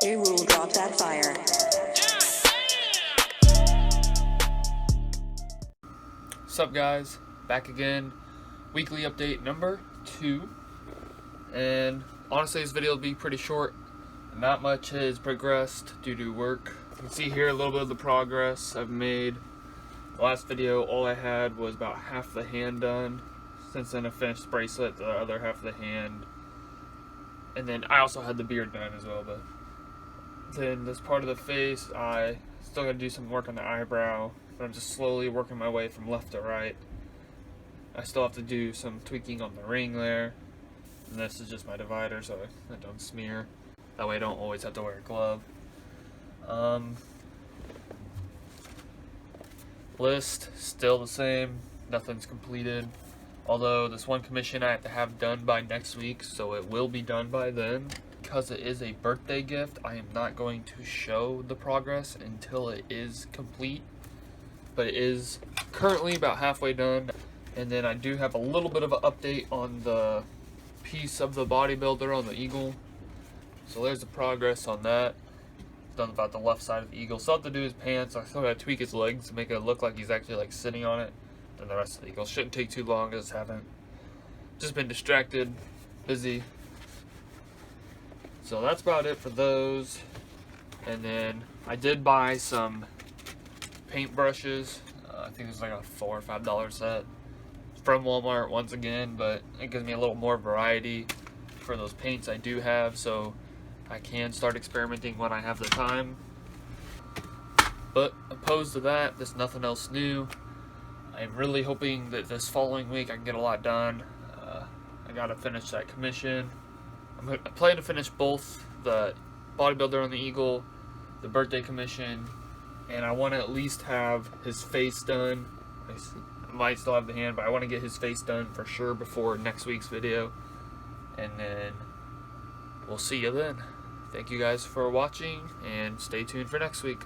Who will drop that fire? What's up, guys? Back again. Weekly update number 2. And honestly, this video will be pretty short. Not much has progressed due to work. You can see here a little bit of the progress I've made. The last video, all I had was about half the hand done. Since then, I finished the bracelet, the other half of the hand. And then I also had the beard done as well. But then this part of the face, I still gotta do some work on the eyebrow. But I'm just slowly working my way from left to right. I still have to do some tweaking on the ring there. And this is just my divider, so I don't smear. That way I don't always have to wear a glove. List, still the same. Nothing's completed. Although this one commission I have to have done by next week, so it will be done by then. Because it is a birthday gift, I am not going to show the progress until it is complete. But it is currently about halfway done. And then I do have a little bit of an update on the piece of the bodybuilder on the eagle. So there's the progress on that. Done about the left side of the eagle. Still have to do his pants. I still gotta tweak his legs to make it look like he's actually like sitting on it. Then the rest of the eagle shouldn't take too long. Just haven't. Just been distracted, busy. So that's about it for those. And then I did buy some paint brushes. I think it's like a $4 or $5 set from Walmart once again, but it gives me a little more variety for those paints I do have, so I can start experimenting when I have the time. But opposed to that, there's nothing else new. I'm really hoping that this following week I can get a lot done. I gotta finish that commission. I plan to finish both the bodybuilder on the eagle, the birthday commission, and I want to at least have his face done. I might still have the hand, but I want to get his face done for sure before next week's video. And then we'll see you then. Thank you guys for watching, and stay tuned for next week.